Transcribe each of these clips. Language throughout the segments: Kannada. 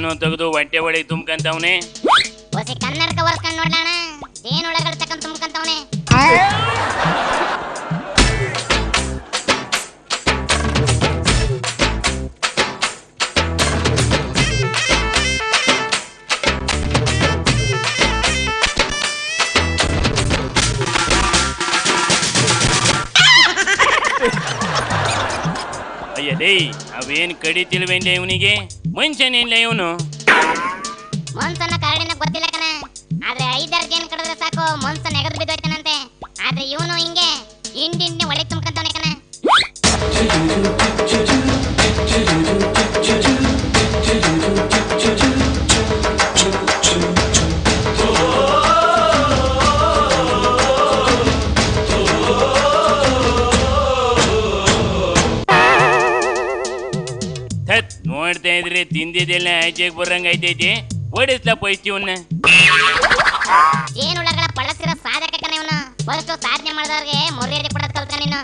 ಏನೋ ತೆಗೆದು ಹೊಟ್ಟೆ ಒಳಗೆ ತುಂಬ್ಕಂತವನೆ. ಕನ್ನಡಕ ಒರ್ಸ್ಕೊಂಡ್ ನೋಡ್ಲಣ ಜೇನುಳಗಳು ತಕೊಂಡ್ ತುಂಬ್ಕಂತವನೆ. ಅಯ್ಯದೇ ಅವೇನ್ ಕಡಿತಿಲ್ವೇನ್ಲ ಇವನಿಗೆ? ಮನುಷ್ಯನಿಲ್ಲ ಇವನು. ಮನ್ಸನ್ನ ಕರಡಿನ ಗೊತ್ತಿಲ್ಲ ಕಣ, ಆದ್ರೆ 5-6 ಜೇನು ಕಡಿದ್ರೆ ಸಾಕು ಮನ್ಸ ನೆಗದು ಬಿದ್ದೋಯ್ತಾನಂತೆ. ಆದ್ರೆ ಇವನು ಹಿಂಗೆ ಹಿಂಡಿಂಡಿ ಒಳಗೆ ತುಂಬ್ಕಂತವನೆ ಕಣ. ನೋಡ್ತಾ ಇದ್ರೆ ತಿಂದಿದ್ದೆಲ್ಲ ಆಚೆಗೆ ಬರಂಗ ಐತೈತಿ. ಓಡಿಸ್ಲಪ್ಪ ಇವನ್ನ. ಜೇನುಳಗಳ ಬಳಸಿರೋ ಸಾಧಕನ ಇವನು. ಫಸ್ಟ್ ಸಾಧನೆ ಮಾಡಿದವ್ರಿಗೆ ಮರ್ಯಾದೆ ಕೊಡೋದ್ ಕಲ್ತ ನೀನು.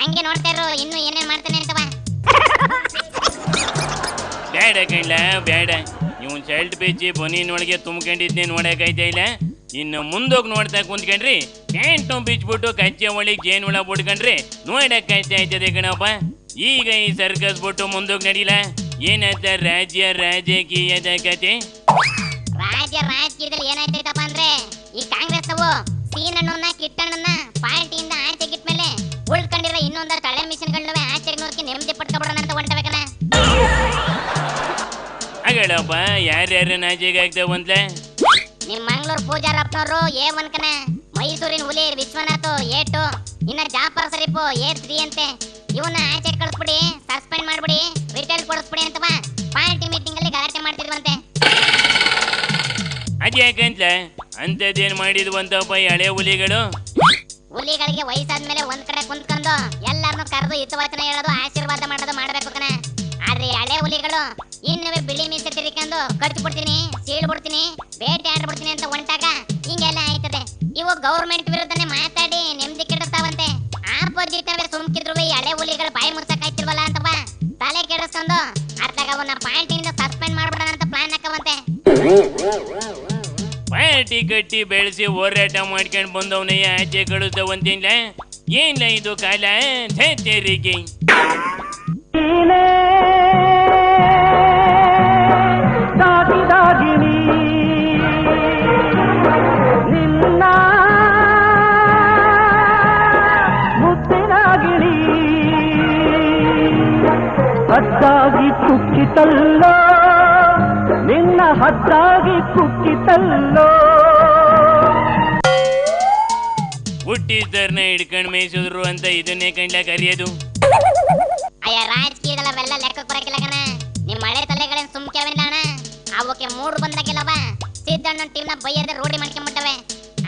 ಹಂಗೆ ನೋಡ್ತಾ ಇರು ಇನ್ನು ಏನೇನ್ ಮಾಡ್ತಾನೆ ಅಂತವ. ಬೇಡ ಕಣ್ಲ ಬೇಡ. ಇವನ್ ಶರ್ಟ್ ಬೇಚಿ ಬನೀನೊಳಗೆ ತುಂಬ್ಕೊಂಡಿದ್ನೆ ನೋಡಕೈತಾ ಇಲ್ಲ. ಇನ್ನು ಮುಂದೋಗಿ ನೋಡ್ತಾ ಕುಂತ್ಕೊಂಡ್ರಿ ಪ್ಯಾಂಟು ಬಿಚ್ಬಿಟ್ಟು ಕಚ್ಚೆ ಒಳಗೆ ಜೇನುಳ ಬಿಡ್ಕೊಂಡ್ರಿ ನೋಡಕ್ಕಾಯ್ತಾ ಐತದೆ ಕಣಪ್ಪ. ಈಗ ಈ ಸರ್ಕಸ್ ಬಿಟ್ಟು ಮುಂದೋಗಿ ನಡೀಲ. ಏನಂತ ರಾಜ್ಯ ರಾಜಕೀಯದ ಕತೆ? ರಾಜಕೀಯದಲ್ಲಿ ಏನಾಯ್ತೈತಪ್ಪ ಅಂದ್ರೆ ಈ ಕಾಂಗ್ರೆಸ್ ಅವು ಸೀನಣ್ಣನ ಕಿಟ್ಟಣ್ಣನ ಪಾರ್ಟಿಯಿಂದ ಆಚೆಗಿಟ್ಮೇಲೆ ಉಳ್ಕೊಂಡಿರೋ ಇನ್ನೊಂದರ ತಳೆ ಮಿಷನ್ಗಳನ್ನ ಆಚೆಗೆ ನೋಡ್ಕಿ ನೆಮ್ಮದಿ ಪಡ್ಕೊಬಿಡೋಣ ಅಂತ ಹೊಂಟಬೇಕಲ್ಲ. ಹಾಗಳಪ್ಪ ಯಾರ್ಯಾರು ಆಚೆಗೆ ಆಗ್ತಾವಂತ? ನಿಮ್ ಮಂಗಳೂರು ಪೂಜಾರಪ್ಪನವರು A1 ಕನ, ಮೈಸೂರಿನ ಹುಲಿ ವಿಶ್ವನಾಥ್ A2, ಇನ್ನ ಜಾಫರ್ ಶರೀಫ್ A3 ಅಂತೆ. ಇವನ್ನ ಆಚೆ ಕಳಿಸ್ಬಿಡಿ, ಸಸ್ಪೆಂಡ್ ಮಾಡ್ಬಿಡಿ, ರಿಟೈರ್ ಕೊಡಿಸ್ಬಿಡಿ ಅಂತವ ಪಾರ್ಟಿ ಮೀಟಿಂಗ್ ಅಲ್ಲಿ ಗಲಾಟೆ ಮಾಡ್ತಿದ್ವಂತೆ. ಅದ್ಯಾಕಂತ ಅಂತದೇನ್ ಮಾಡಿದ್ವಂತಪ್ಪ ಈ ಹಳೆ ಹುಲಿಗಳು? ಹುಲಿಗಳಿಗೆ ವಯಸ್ಸಾದ್ಮೇಲೆ ಒಂದ್ ಕಡೆ ಕುಂತ್ಕೊಂಡು ಎಲ್ಲಾರನ್ನು ಕರೆದು ಹಿತವಚನ ಹೇಳೋದು ಆಶೀರ್ವಾದ ಮಾಡೋದು ಮಾಡ್ಬೇಕು ಕಣ. ಆದ್ರೆ ಹಳೆ ಹುಲಿಗಳು ಇನ್ನುವೇ ಬಿಳಿ ಮೀಸೆ ತಿರ್ಕೊಂಡು ಕಚ್ಬಿಡ್ತೀನಿ, ಸೀಳ್ಬಿಡ್ತೀನಿ, ಬೇಟೆ ಆಡ್ಬಿಡ್ತೀನಿ ಅಂತ ಹೊಂಟಾಗ ಹಿಂಗೆಲ್ಲ ಆಯ್ತದೆ. ಇವು ಗೌರ್ಮೆಂಟ್ ವಿರುದ್ಧನೇ ಮಾತಾಡಿ ನೆಮ್ಮದಿ ಕೆಡಿಸ್ತಾವಂತೆ. ಆಪೋಸಿಟ್ ಅವೇ ಸುಮ್ಕಿದ್ರು ಈ ಹಳೆ ಹುಲಿಗಳು ಬಾಯಿ ಮುಚ್ಚಕಾಯ್ತಿಲ್ವಲ್ಲ ಅಂತವ ತಲೆ ಕೆಡಿಸ್ಕೊಂಡು ಅರ್ಥಾಗ ಅವನ್ನ ಪಾರ್ಟಿಯಿಂದ ಸಸ್ಪೆಂಡ್ ಮಾಡ್ಬಿಡೋಣ ಅಂತ ಪ್ಲಾನ್ ಹಾಕವಂತೆ. ಪಾರ್ಟಿ ಕಟ್ಟಿ ಬೆಳೆಸಿ ಹೋರಾಟ ಮಾಡ್ಕೊಂಡು ಬಂದವನಯ್ಯ ಆಚೆ ಕಳಿಸ್ತವಂತಿಲ್ಲ. ಏನ್ಲ ಇದು ಕಾಲ ತೆರಿಗೆ? ಹದ್ದಾಗಿ ಕುಕ್ಕಿತಲ್ಲೋ ನಿನ್ನ ಹದ್ದಾಗಿ ಕುಕ್ಕಿತಲ್ಲೋ. ಹುಟ್ಟಿದ್ದರ್ನ ಹಿಡ್ಕೊಂಡ್ ಮೇಯಿಸಿದ್ರು ಅಂತ ಇದನ್ನೇ ಕಂಡ್ಲ ಕರಿಯೋದು. ಅಯ್ಯ ರಾಜಕೀಯದವೆಲ್ಲ ಲೆಕ್ಕಕ್ಕೆ ಬರಕಿಲ್ಲ ಕಣ. ನಿಮ್ ಹಳೆ ತಲೆಗಳೇನ್ ಸುಮ್ಕ್ಯಾವಿಲ್ಲ ಅಣ್ಣ. ಅವಕ್ಕೆ ಮೂಡ್ ಬಂದಾಗಿಲ್ಲವ ಸಿದ್ದಣ್ಣ ಟೀಮ್ನ ಬೈಯದೆ ರೂಢಿ ಮಾಡ್ಕೊಂಡ್ಬಿಟ್ಟವೆ.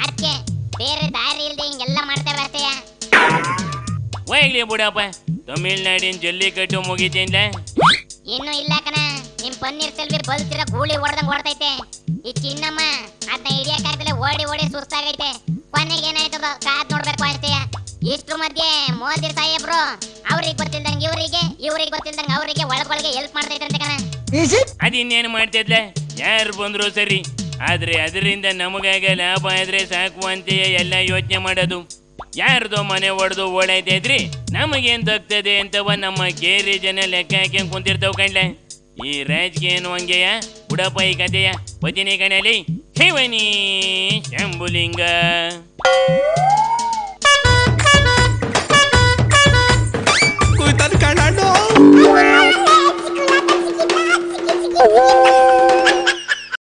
ಅದಕ್ಕೆ ಬೇರೆ ದಾರಿ ಇಲ್ದೆ ಹಿಂಗೆಲ್ಲ ಮಾಡ್ತೇವೆ ಅಷ್ಟೇಯ. ಹೋಗ್ಲಿ ಬಿಡಪ್ಪ, ತಮಿಳ್ನಾಡಿನ ಜಲ್ಲಿಕಟ್ಟು ಮುಗಿತೇನ್ಲ? ಇನ್ನು ಇಲ್ಲ ಕಣ. ನಿಮ್ ಪನ್ನೀರ್ ಸೆಲ್ವಿ ಬಲ್ತಿರೋ ಗೂಳಿ ಹೊಡೆದಂಗ್ ಹೊಡ್ತೈತೆ. ಈ ಚಿನ್ನಮ್ಮ ಅದನ್ನ ಹಿಡಿಯಕ್ಕಾಗ್ದಲೆ ಓಡಿ ಓಡಿ ಸುಸ್ತಾಗೈತೆ. ಕೊನೆಗೆ ಏನಾಯ್ತದ ಕಾದ್ ನೋಡ್ಬೇಕು ಅಷ್ಟೇಯ. ಇಷ್ಟ್ರ ಮಧ್ಯೆ ಮೋದಿ ಸಾಹೇಬ್ರು ಅವ್ರಿಗೆ ಗೊತ್ತಿಲ್ದಂಗೆ ಇವರಿಗೆ, ಇವ್ರಿಗೆ ಗೊತ್ತಿಲ್ದಂಗೆ ಅವರಿಗೆ ಒಳಗೊಳಗೆ ಹೆಲ್ಪ್ ಮಾಡ್ತೈತೆ ಕಣ. ಅದಿನ್ನೇನು ಮಾಡ್ತಿದ್ಲ? ಯಾರು ಬಂದ್ರು ಸರಿ, ಆದ್ರೆ ಅದರಿಂದ ನಮಗಾಗ ಲಾಭ ಆದ್ರೆ ಸಾಕು ಅಂತೆಯೇ ಎಲ್ಲ ಯೋಚನೆ ಮಾಡೋದು. ಯಾರ್ದೋ ಮನೆ ಹೊಡೆದು ಓಡಾಯ್ತಿದ್ರಿ ನಮಗೇನ್ ತಗ್ತದೆ ಅಂತವ ನಮ್ಮ ಕೇರಿ ಜನ ಲೆಕ್ಕ ಹಾಕ್ಯಂಗ್ ಕುಂತಿರ್ತಾವ ಕಂಡ್ಲ. ಈ ರಾಜಕೀಯ ಏನು ಹಂಗೆಯ ಬುಡಪ್ಪ ಈ ಕಥೆಯ ಪತಿನಿ ಕಣಲಿ ಶಿವನಿ ಶಂಭುಲಿಂಗ. Cuitan